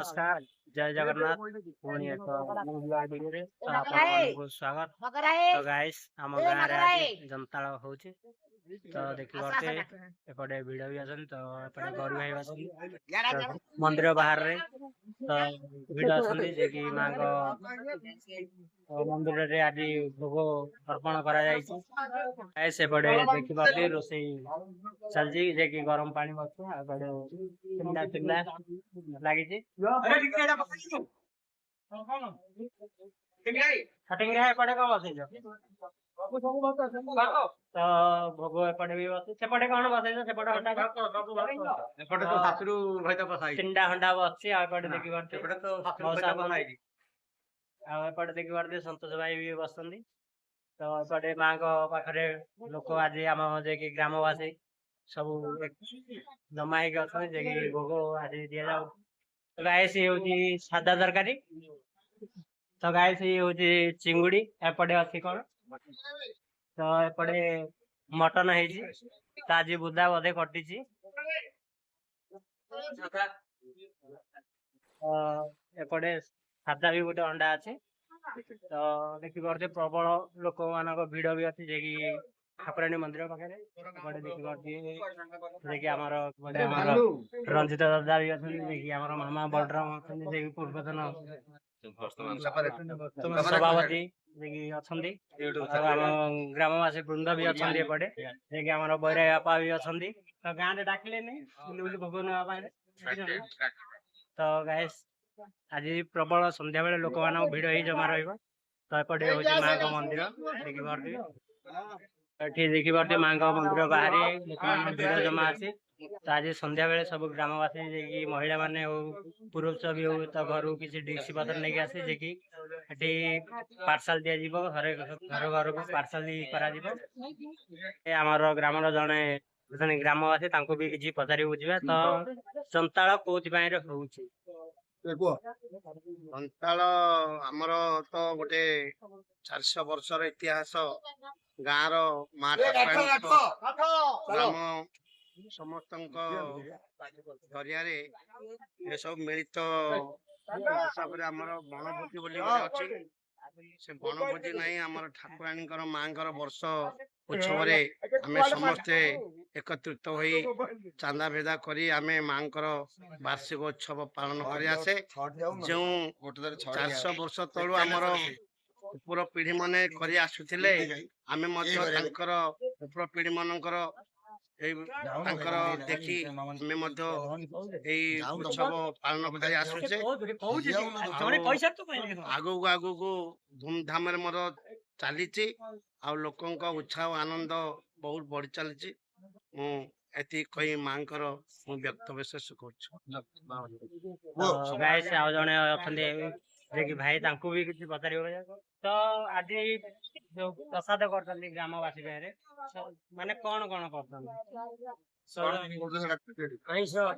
नमस्कार जय जगन्नाथ पुणी एक नूआ वीडियो रे तो आपको स्वागत। तो गाइस आम गाँव रे आज जनता होची तो देखि बरते एपटे भिड़ भी अछन तो एपटे गौरी भाई अछन मंदिर बाहर रे तो भिड़ अछन जे कि मां को मंदिर रे आज भोग अर्पण करा जाई छी। गाइस एपटे देखि बरते रोसई चलजी जे कि गरम पानी बसो एपटे ठंडा ठंडा लागी छी। कटिंग रे एपटे को बसैछ तो भोग एपटे भी बस सेपटे कौन बसैछ सेपटे हटा एपटे तो सातरू भैत बसाई तिनटा हंडा बसछि आ एपटे देखि बरते एपटे तो सातरू भैत बसाई आ एपटे देखि बरते संतोष भाई भी बसछन्ती तो एपटे मां को पाखरे लोक आज आम जे कि ग्रामवासी सब जमा ହେଇକି ଅଛନ୍ତି जे कि भोग आज दिया जाऊ। तो गाइस ये होची सादा तरकारी तो गाइस ये होची चिंगुड़ी एपटे अछि कोन तो एपटे मटन ହେଇଛି तो आज बुधा बोधे कटिछि एपटे सादा भी गोटे अंडा अछि तो देखि करते प्रबल लोक मानक भिड़ भी अछि जे कि ठाकुराणी मंदिर पाखे एपटे देखि करते जे कि हमर रंजित दादा भी अछन जे कि हमर मामा बलराम अछन जे कि पूर्वतन सभापति जे कि अछन्ती हम ग्रामवासी वृंद भी अछन्ती एपटे जे कि हमर बैरा बापा भी अछन्ती तो गां रे डाकिले नै बुली बुली भोग नवा पाए तो गाइस आज प्रबल संध्या बेले लोक मान भिड़ ही जमा रहिबो तो एपटे होची मां को मंदिर देखि परती एठी देखि परती मां को मंदिर बाहरी लोक मान भिड़ जमा अछि तो आज संध्या बेले सब ग्रामवासी जे कि महिला माने हो पुरुष भी हो तो घर किसी डिक्सी पत्र नहीं आसे जे कि एठी पार्सल दिया जीवो घर घर को पार्सल करा जीवो ए हमर ग्राम रो जने जने ग्रामवासी तांको भी किछि पचारि बुझिबा तो संताळ कोथि बाय रे होउची संताल आमर तो गोटे 400 वर्षर इतिहास गाँव माँ ग्राम समस्त जरिया सब मिलित हिसाब से आमर बनभोजी बोली अच्छी से बनभोजी नहीं आमर ठाकुराणी माँ वर्ष उत्सव आम समस्ते एकत्रित हो चांदा भेदा करी आमे माँ वार्षिक उत्सव पालन करसे जो 400 वर्ष तलु आमर उपर पीढ़ी माने करी आसुथिले आमे उपर पीढ़ी मानकर देखी आमे उत्सव पालन कर आसुचे आगु आगु धूमधाम मोर चली आ लोक उत्साह आनंद बहुत बढ़ी चली मुझे कही माँ व्यक्त विशेष कर भाई भी किसी पचार तो आज जो प्रसाद कर ग्रामवासी माने कौन कौन कर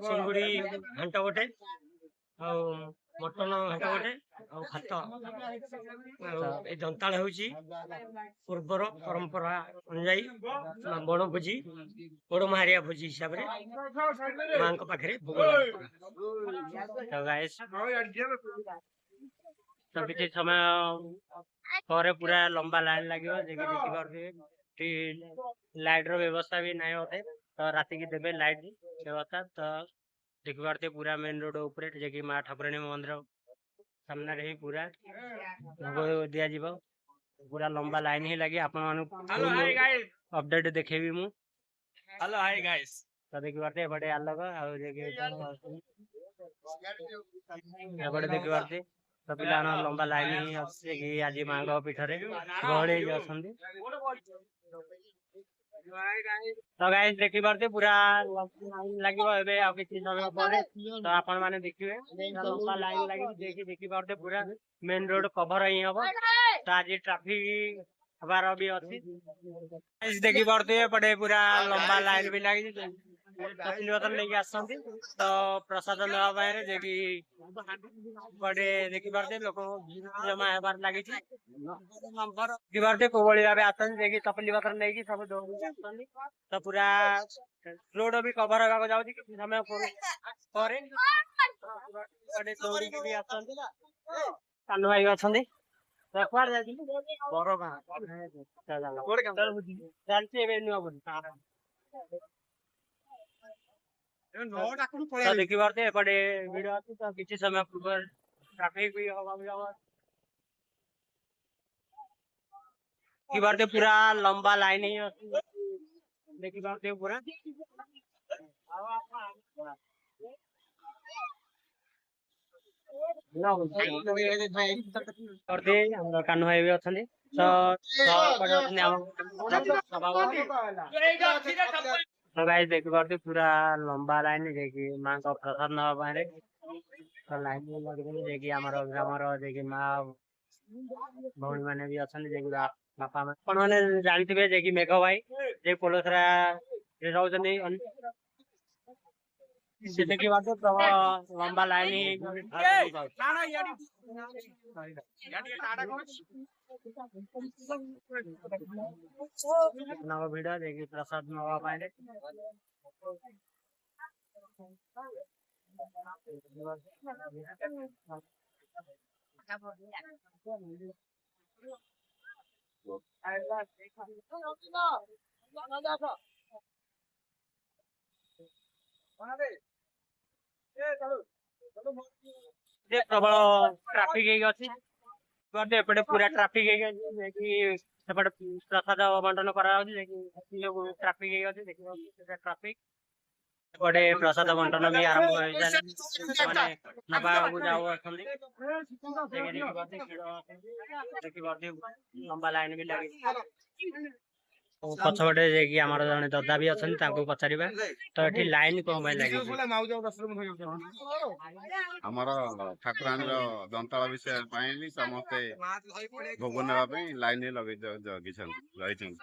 चिंगुड़ी घंट गोटे मटन घंट गोटे भात दंताल हूँ पूर्वर परंपरा अनुजाई बड़ भोजी बड़ मारिया भोजी हिसाब से माँ पाखे तो किसी समय पर पूरा लंबा लाइन लगे लाइट रो व्यवस्था भी नहीं होते तो राति की देवे लाइट व्यवस्था तो देखी पारते पूरा मेन रोड ऊपर जे माँ ठाकुराणी मंदिर सामने ही पूरा दिया जीव पूरा लंबा लाइन ही लगी आपण अपडेट देखेबी मु हेलो हाय गाइस तो देखी पारते बड़े आलोक बड़े देखी पारते तो पिला लंबा लाइन ही अच्छे कि आज माँ पीठरे गहली अछंती तो गाइस देखी पारते पूरा लगे किसी समय पर तो आपण माने देखिए लंबा लाइन लगी देखी पारते पूरा मेन रोड कवर ही हम तो आज ट्रैफिक हबार भी अच्छी देखी पारते पटे पूरा लंबा लाइन भी लगी नहीं आसती तो प्रसाद नापे पटे देखी पारते लोक जमा हबार लगी को भाव आसती तपली पत्र नहीं सब दौड़ी तो पूरा रोड भी कवर होगा जाऊँगी किसी समय ଏପଟେ ଦୌଡ଼ିକି ବି ଆସନ୍ତି କାନୁ ଭାଇ ଅଛନ୍ତି କୁଆଡେ ଯାଇଥିଲି ବଡ ଗାଁ ଚାଲିଛି ଏବେ ନୂଆ ବୋଲି ଦେଖିପାରୁଥିବେ ଏପଟେ ଭିଡ ଅଛି ତ କିଛି ସମୟ ପୂର୍ବରୁ ଟ୍ରାଫିକ ବି ହବାକୁ ହବ ଦେଖିପାରୁଥିବେ ପୁରା ଲମ୍ବା ଲାଇନ ହିଁ ଅଛି ଦେଖିପାରୁଥିବେ ପୁରା ଆମର କାନୁ ଭାଇ ବି ଅଛନ୍ତି ତ ଏପଟେ ଅଛନ୍ତି ଆମ ଗାଈ ଦେଖିପାରୁଥିବେ ପୁରା ଲମ୍ବା ଲାଇନ ଯାଇକି ମାଙ୍କ ପ୍ରସାଦ ନବା ପାଇଁ ଲାଇନ ଲାଗିଛନ୍ତି ଯାଇକି ଆମର ଗ୍ରାମର ଯାଇକି ମା ଭଉଣୀ ମାନେ ବି ଅଛନ୍ତି ଯାଇକି ବାପା ମା ଆପଣ ମାନେ ଜାଣିଥିବେ ଯାଇକି ମେଘ ଭାଇ ଯେ ପୋଲସରା ରହୁଛନ୍ତି ସେ ଦେଖିପାରୁଥିବେ ପ୍ରବଳ ଲମ୍ବା ଲାଇନ ଭିଡ ଯାଇକି ପ୍ରସାଦ ନବା ପାଇଁ ପ୍ରବଳ ଟ୍ରାଫିକ ହେଇକି ଅଛି ଏପଟେ ପୁରା ଟ୍ରାଫିକ ହେଇକି ଅଛି ଯାଇକି ସେପଟେ ପ୍ରସାଦ ବଣ୍ଟନ କରାଯାଉଛି ଯାଇକି ଟ୍ରାଫିକ ହେଇକି ଅଛି ଦେଖିବା ଟ୍ରାଫିକ ଏପଟେ ପ୍ରସାଦ ବଣ୍ଟନ ବି ଆରମ୍ଭ ହେଇସାରିଲାଣି ସେମାନେ ନବାକୁ ଯାଉ ଅଛନ୍ତି ଦେଖିପାରୁଥିବେ ଲମ୍ବା ଲାଇନ ବି ଲାଗିଛି ପଛପଟେ ଯାଇକି ଆମର ଜଣେ ଦଦା ବି ଅଛନ୍ତି ତାଙ୍କୁ ପଚାରିବା ତ ଏଠି ଲାଇନ କଣ ପାଇଁ ଲାଗିଛି ଆମର ଠାକୁରାଣୀର ଦନ୍ତାଳ ବିଷୟ ପାଇଁ ସମସ୍ତେ ଭୋଗ ନେବା ପାଇଁ ଲାଇନରେ ଲଗେଇ ଜଗିଛନ୍ତି ରହିଛନ୍ତି।